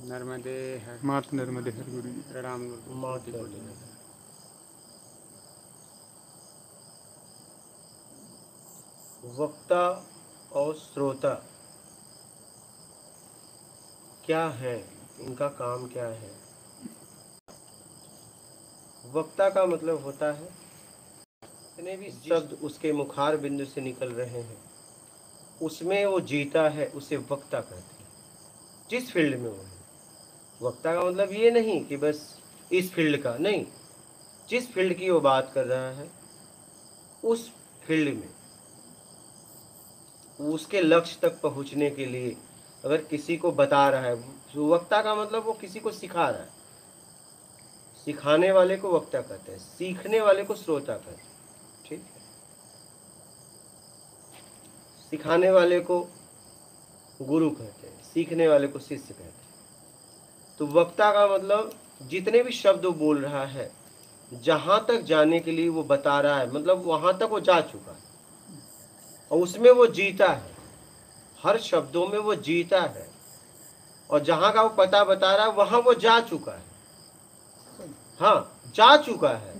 नर्मदे हर मात नर्मदे हर गुरु जी। प्रणाम गुरु। मात कोटि नर्मदे। नमः। वक्ता और श्रोता क्या है, इनका काम क्या है? वक्ता का मतलब होता है जितने भी शब्द उसके मुखार बिंदु से निकल रहे हैं उसमें वो जीता है, उसे वक्ता कहते हैं। जिस फील्ड में वो है, वक्ता का मतलब ये नहीं कि बस इस फील्ड का नहीं, जिस फील्ड की वो बात कर रहा है उस फील्ड में उसके लक्ष्य तक पहुंचने के लिए अगर किसी को बता रहा है, तो वक्ता का मतलब वो किसी को सिखा रहा है। सिखाने वाले को वक्ता कहते हैं, सीखने वाले को श्रोता कहते हैं। ठीक है, सिखाने वाले को गुरु कहते हैं, सीखने वाले को शिष्य कहते हैं। तो वक्ता का मतलब जितने भी शब्द वो बोल रहा है, जहां तक जाने के लिए वो बता रहा है, मतलब वहां तक वो जा चुका है और उसमें वो जीता है। हर शब्दों में वो जीता है और जहां का वो पता बता रहा है वहां वो जा चुका है। हाँ, जा चुका है,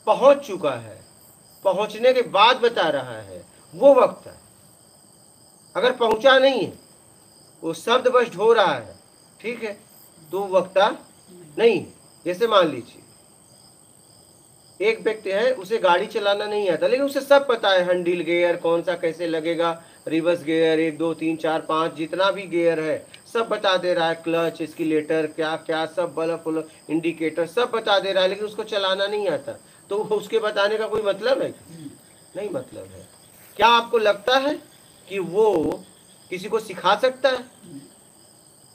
पहुंच चुका है, पहुंचने के बाद बता रहा है, वो वक्ता है। अगर पहुंचा नहीं है, वो शब्द बस ढो रहा है, ठीक है, तो वक्ता नहीं है। जैसे मान लीजिए एक व्यक्ति है, उसे गाड़ी चलाना नहीं आता, लेकिन उसे सब पता है, हैंडल गियर कौन सा कैसे लगेगा, रिवर्स गियर 1 2 3 4 5 जितना भी गियर है सब बता दे रहा है, क्लच स्किलेटर क्या क्या सब, बल्ब इंडिकेटर सब बता दे रहा है, लेकिन उसको चलाना नहीं आता। तो उसके बताने का कोई मतलब है? नहीं मतलब है। क्या आपको लगता है कि वो किसी को सिखा सकता है,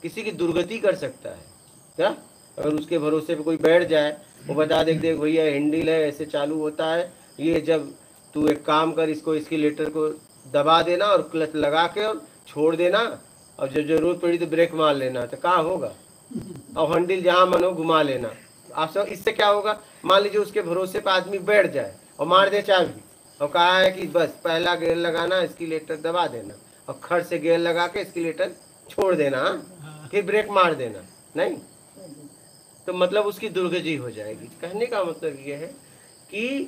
किसी की दुर्गति कर सकता है क्या? अगर उसके भरोसे पे कोई बैठ जाए, वो बता देख देख भैया हैंडल है ऐसे चालू होता है, ये जब तू एक काम कर, इसको इसकी लेटर को दबा देना और क्लच लगा के और छोड़ देना, और जब जरूरत पड़ी तो ब्रेक मार लेना, तो कहाँ होगा? और हैंडल जहाँ मन हो घुमा लेना। आप सब इससे क्या होगा? मान लीजिए उसके भरोसे पे आदमी बैठ जाए और मार दे चाबी और कहा है कि बस पहला गियर लगाना, इसकी लेटर दबा देना और खड़ से गियर लगा के इसकी लेटर छोड़ देना, फिर ब्रेक मार देना, नहीं तो मतलब उसकी दुर्गति हो जाएगी। कहने का मतलब यह है कि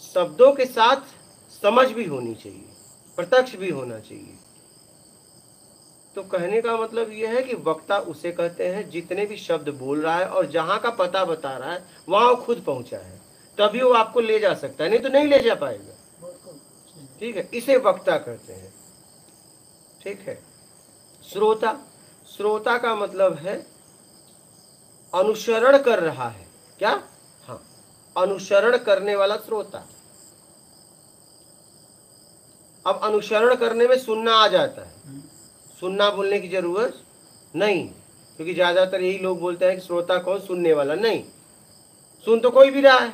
शब्दों के साथ समझ भी होनी चाहिए, प्रत्यक्ष भी होना चाहिए। तो कहने का मतलब यह है कि वक्ता उसे कहते हैं जितने भी शब्द बोल रहा है और जहां का पता बता रहा है वहां वो खुद पहुंचा है, तभी वो आपको ले जा सकता है, नहीं तो नहीं ले जा पाएगा। ठीक है, इसे वक्ता कहते हैं। ठीक है, श्रोता, श्रोता का मतलब है अनुसरण कर रहा है। क्या? हाँ, अनुसरण करने वाला श्रोता। अब अनुसरण करने में सुनना आ जाता है, सुनना बोलने की जरूरत नहीं, क्योंकि ज्यादातर यही लोग बोलते हैं कि श्रोता कौन? सुनने वाला। नहीं, सुन तो कोई भी रहा है,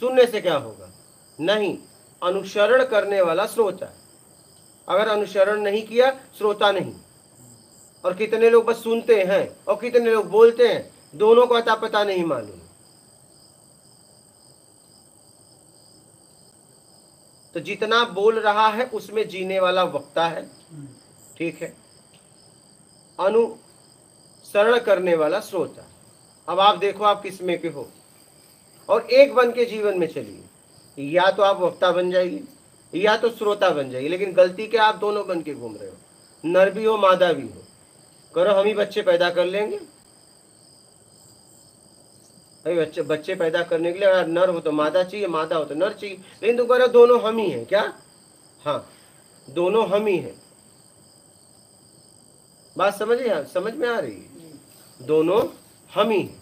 सुनने से क्या होगा? नहीं, अनुसरण करने वाला श्रोता। अगर अनुसरण नहीं किया, श्रोता नहीं। और कितने लोग बस सुनते हैं और कितने लोग बोलते हैं, दोनों को अता पता नहीं मालूम। तो जितना बोल रहा है उसमें जीने वाला वक्ता है। ठीक है, अनुसरण करने वाला श्रोता। अब आप देखो आप किस में के हो, और एक बन के जीवन में चलिए, या तो आप वक्ता बन जाइए या तो श्रोता बन जाइए, लेकिन गलती क्या, आप दोनों बन के घूम रहे हो, नर भी हो मादा भी हो। करो हम ही बच्चे पैदा कर लेंगे, बच्चे बच्चे पैदा करने के लिए अगर नर हो तो मादा चाहिए, मादा हो तो नर चाहिए, लेकिन तुम कह रहे हो दोनों हम ही हैं। क्या? हाँ, दोनों हम ही हैं। बात समझिए, समझ में आ रही है? दोनों हम ही हैं।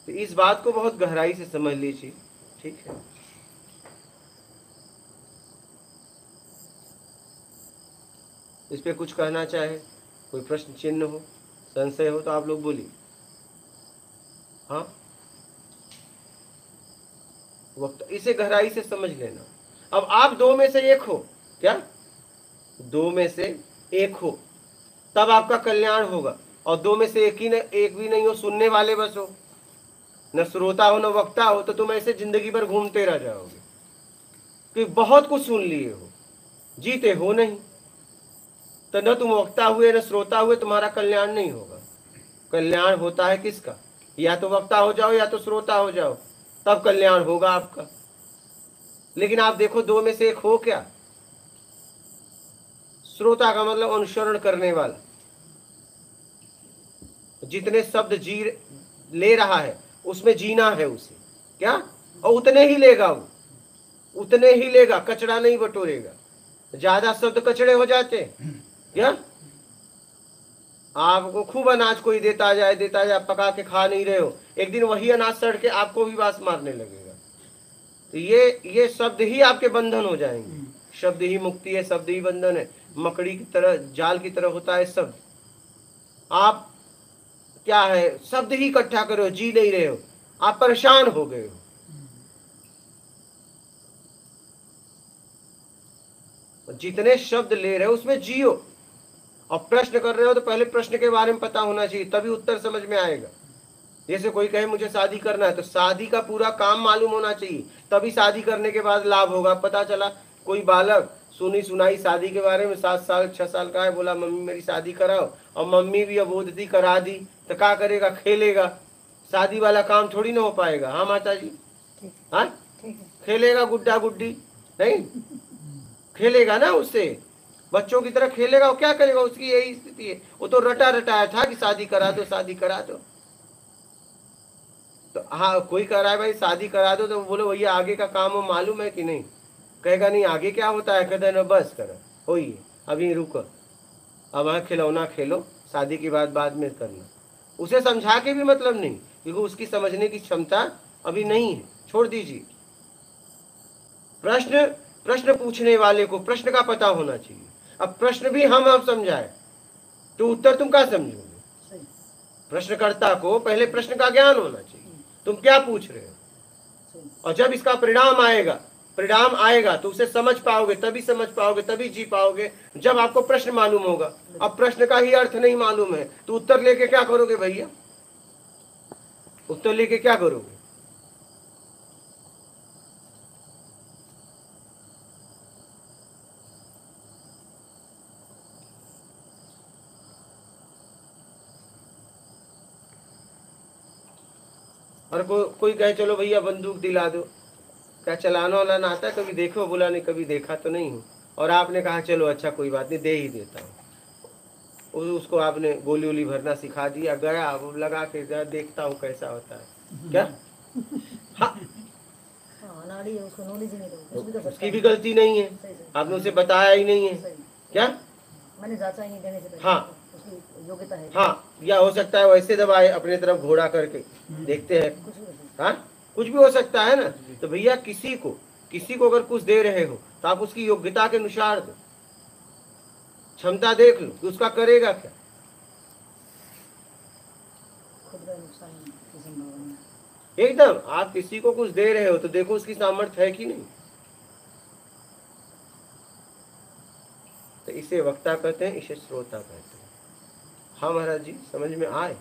तो इस बात को बहुत गहराई से समझ लीजिए। ठीक है, इस पे कुछ कहना चाहे, कोई प्रश्न चिन्ह हो, संशय हो तो आप लोग बोलिए। हाँ, वक्त इसे गहराई से समझ लेना। अब आप दो में से एक हो। क्या? दो में से एक हो, तब आपका कल्याण होगा। और दो में से एक भी नहीं हो, सुनने वाले बस हो, न श्रोता हो न वक्ता हो, तो तुम ऐसे जिंदगी भर घूमते रह जाओगे। कि बहुत कुछ सुन लिए हो, जीते हो नहीं, तो न तुम वक्ता हुए न श्रोता हुए, तुम्हारा कल्याण नहीं होगा। कल्याण होता है किसका? या तो वक्ता हो जाओ या तो श्रोता हो जाओ, तब कल्याण होगा आपका। लेकिन आप देखो, दो में से एक हो क्या? श्रोता का मतलब अनुसरण करने वाला, जितने शब्द जी ले रहा है उसमें जीना है उसे, क्या? और उतने ही लेगा, वो उतने ही लेगा, कचरा नहीं बटोरेगा। ज्यादा शब्द कचड़े हो जाते क्या? आपको खूब अनाज कोई देता जाए, आप पका के खा नहीं रहे हो, एक दिन वही अनाज सड़ के आपको भी बास मारने लगेगा। तो ये शब्द ही आपके बंधन हो जाएंगे। शब्द ही मुक्ति है, शब्द ही बंधन है। मकड़ी की तरह, जाल की तरह होता है शब्द। आप क्या है, शब्द ही इकट्ठा करो, जी नहीं रहे हो, आप परेशान हो गए हो। जितने शब्द ले रहे हो उसमें जियो। और प्रश्न कर रहे हो तो पहले प्रश्न के बारे में पता होना चाहिए, तभी उत्तर समझ में आएगा। जैसे कोई कहे मुझे शादी करना है, तो शादी का पूरा काम मालूम होना चाहिए, तभी शादी करने के बाद लाभ होगा। पता चला कोई बालक सुनी सुनाई शादी के बारे में, 7 साल 6 साल का है, बोला मम्मी मेरी शादी कराओ, और मम्मी भी अबोध थी, करा दी, तो क्या करेगा? खेलेगा। शादी वाला काम थोड़ी ना हो पाएगा। हाँ माता जी, हाँ खेलेगा, गुड्डा गुड्डी नहीं खेलेगा ना, उससे बच्चों की तरह खेलेगा। वो क्या करेगा? उसकी यही स्थिति है। वो तो रटा रटाया था कि शादी करा दो, शादी करा दो। तो हाँ, कोई कह रहा है भाई शादी करा दो, तो बोलो भैया आगे का काम वो मालूम है कि नहीं? कहेगा नहीं, आगे क्या होता है? कहते ना बस करो, होइए अभी रुको, अब वह खिलौना खेलो, शादी की बात बाद में करना। उसे समझा के भी मतलब नहीं, क्योंकि उसकी समझने की क्षमता अभी नहीं है, छोड़ दीजिए। प्रश्न प्रश्न पूछने वाले को प्रश्न का पता होना चाहिए। अब प्रश्न भी हम समझाए तो उत्तर तुम क्या समझोगे? प्रश्नकर्ता को पहले प्रश्न का ज्ञान होना चाहिए, तुम क्या पूछ रहे हो। और जब इसका परिणाम आएगा तो उसे समझ पाओगे, तभी समझ पाओगे, तभी जी पाओगे, जब आपको प्रश्न मालूम होगा। अब प्रश्न का ही अर्थ नहीं मालूम है तो उत्तर लेके क्या करोगे भैया? उत्तर लेके क्या करोगे? और कोई कहे चलो भैया बंदूक दिला दो, क्या चलाना वालाना आता है? कभी देखो? बोला नहीं, कभी देखा तो नहीं हूँ। और आपने कहा चलो अच्छा कोई बात नहीं, दे ही देता हूँ। उसको आपने गोली वोली भरना सिखा दिया, गया अब लगा के देखता हूँ कैसा होता है, क्या? हाँ, उसकी भी गलती नहीं है, आपने उसे बताया ही नहीं है, क्या? मैंने जांचा ही नहीं देने से पहले। हाँ, उसकी योग्यता है। हाँ, या हो सकता है वैसे दबाए अपने तरफ घोड़ा करके, देखते हैं। हाँ, कुछ भी हो सकता है ना। तो भैया किसी को अगर कुछ दे रहे हो तो आप उसकी योग्यता के अनुसार दो, क्षमता देख लो कि उसका करेगा क्या। एकदम आप किसी को कुछ दे रहे हो तो देखो उसकी सामर्थ्य है कि नहीं। तो इसे वक्ता कहते हैं, इसे श्रोता कहते हैं। हाँ महाराज जी, समझ में आए?